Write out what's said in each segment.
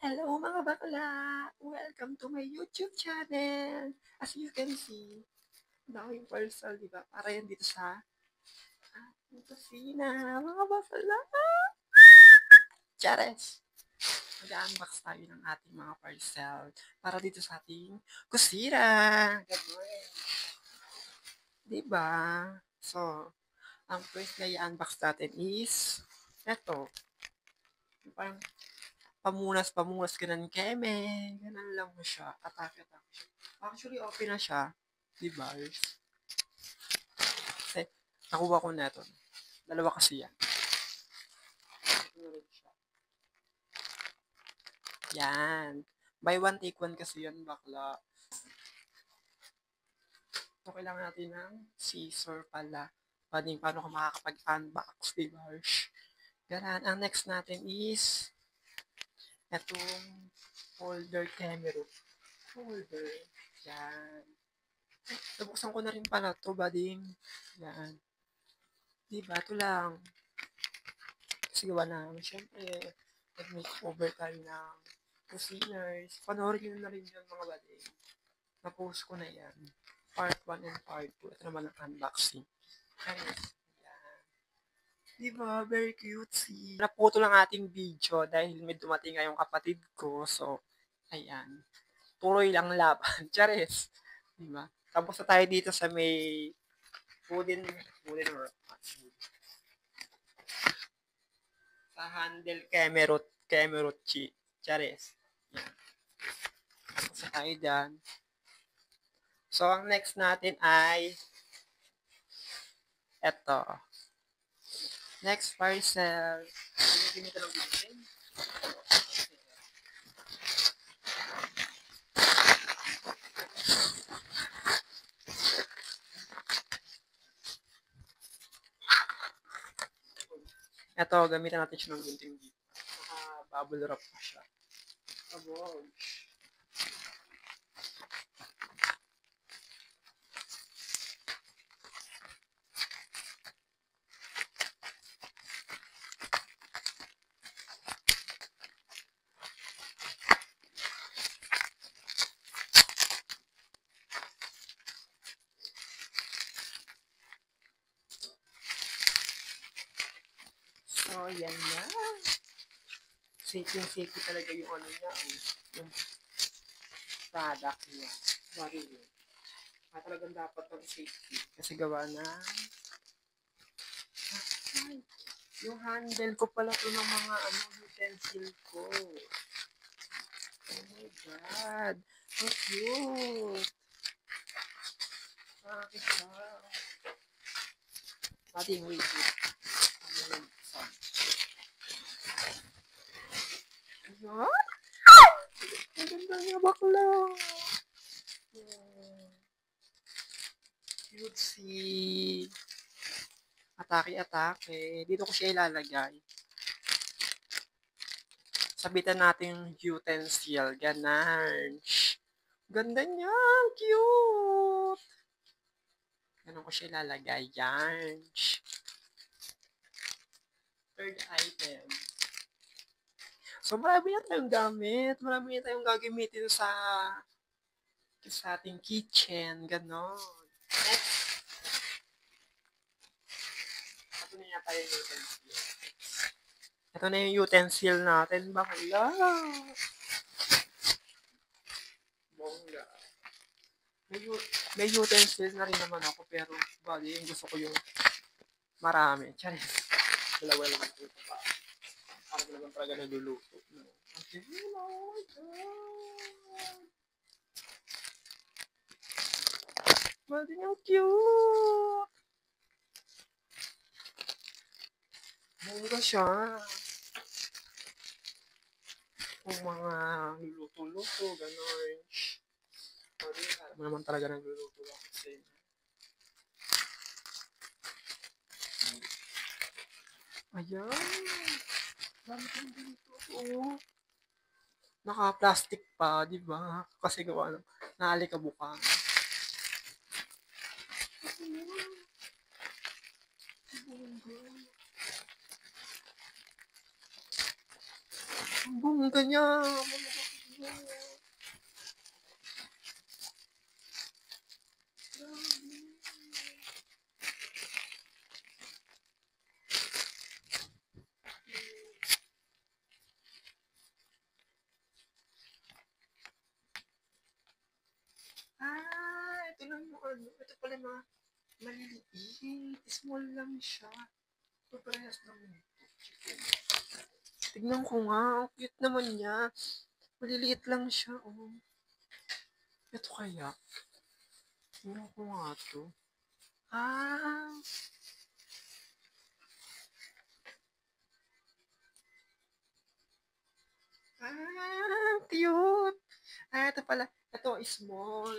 Hello mga bakla! Welcome to my YouTube channel! As you can see, dami yung parcel, di ba? Para yan dito sa ating kusina, mga bakla! Chares! Mag-unbox tayo ng ating mga parcel para dito sa ating kusina! Gano'n! Di ba? So, ang first na i-unbox natin is eto. Parang pamunas-pamunas ganun keme. Ganun lang mo siya. Atake-atake siya. Actually, okay na siya. Diba? Kasi, nakuha ko na ito. Dalawa kasi yan. Ito na rin siya. Yan. Buy one, take one kasi yan, bakla. So, kailangan natin ng scissor pala. Paano ka makakapag-unbox, diba? Ganun. Ang next natin is itong holder camera. Holder. Yan. Nabuksan ko na rin pala to, bading. Yan. Diba? Ito lang. Kasi gawa namin, syempre, nag-makeover tayo ng cusiners. Panoorin nyo na rin yun, mga bading. Na-post ko na yan. Part 1 and part 2. Ito naman ang unboxing. Ayun. Yan. Diba? Very cutesy. Naputo lang ating video dahil may dumating ngayong kapatid ko. So, ayan. Tuloy lang laban. Chares. Diba? Tapos na tayo dito sa may wooden or sa handle Kemerut Chares. Yan. Tapos na tayo dyan. So, ang next natin ay eto. Next parcel. Ano ito ng bitin? Ito, gamitan natin siya ng gunting dito. Bubble wrap pa siya. Abog. So, yan na. Safe talaga yung ano niya. Yung product niya. Sorry yun. Talagang dapat ng safety. Kasi gawa na yung handle ko pala to ng mga utensil ko. Oh my God. So cute. Bakit siya? Ating wait. Ayan. Ang ganda niya, bakla. Cutesy. Atake-atake. Dito ko siya ilalagay. Sabitan natin yung utensil. Ganon. Ganda niya. Cute. Ganon ko siya ilalagay. Yan. Third item. So, marami na tayong gamit. Marami na tayong gagamitin sa ating kitchen. Ganon. Next. Ito na yata yung utensil. Ito na yung utensil natin. Bakla. Bongga. May utensil na rin naman ako. Pero, bali, yung gusto ko yung marami. Charis. Dalawa lang ito pa. Parang naman talaga naluluto. Okay. Oh my God. Bali, ang cute. Bongga siya. Kung mga luluto-luto, gano'n. Sorry, alam mo naman talaga nagluluto ako kasi. Ayan. Dami kong dito. Oh. Naka-plastic pa, di ba? Kasi gawa ng naalikabukan. Ang bongga niya. Ito lang yung ano. Ito pala mga maliliit. Small lang siya. Ito parehas lang nito. Tignan ko nga. Ang cute naman niya. Maliliit lang siya. Oh. Ito kaya. Tignan ko nga ito. Ah. Cute. Ito pala. Ito is small.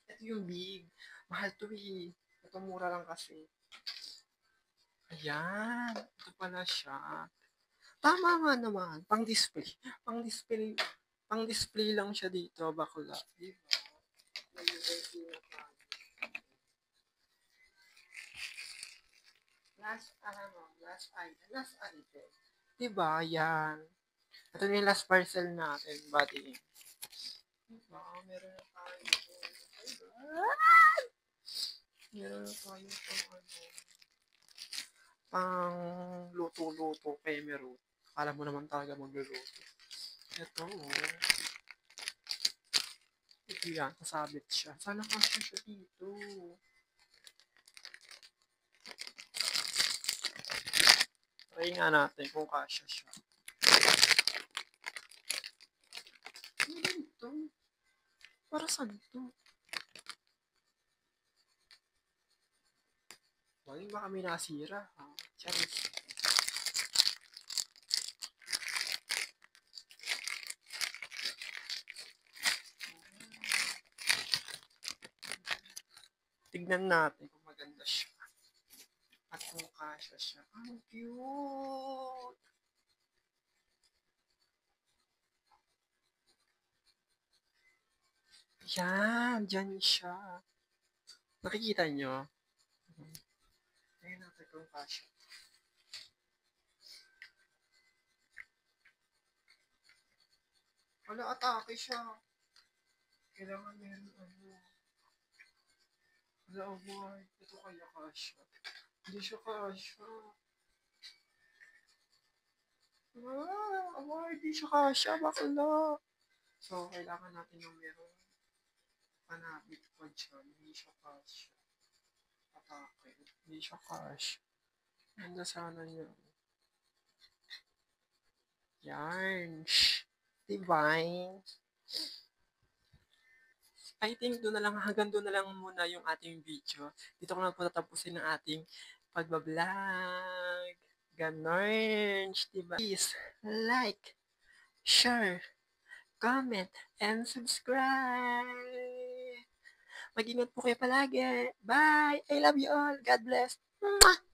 Ito yung big. Mahal to eh. Ito mura lang kasi. Ayan. Ito pala siya. Tama nga naman. Pang-display. Pang-display. Pang-display lang siya dito. Bakla. Diba? Last item. Diba? Yan. Ito na yung last parcel natin, buddy. Diba? Meron na tayo. Meron na tayo pang luto-luto kay Meron. Akala mo naman talaga magluluto. Ito, ito yan, kasabit siya. Sana kasya siya dito. Try nga natin kung kasya siya. Ano ito? Para saan ito? Bakit ba kami nasira? Charis. Tignan natin kung maganda siya. At kung kasya siya. Ang cute! Yan, dyan siya. Nakikita nyo? Tingnan natin kung kasya. Wala, atake siya. Kailangan meron ano. Wala, award. Ito kaya kasya. Hindi siya kasya. Award. Hindi siya kasya. Bakla. So, kailangan natin ng meron panabit pa dyan. Hindi siya kasya. Atake. Hindi siya kasya. Ganda sana niya. Yarn. Divine. I think doon na lang, hanggang doon na lang muna yung ating video. Dito ko na po tatapusin ang ating pagbablog. Ganon. Diba? Please, like, share, comment, and subscribe. Mag-ingat po kayo palagi. Bye! I love you all. God bless. Mwah!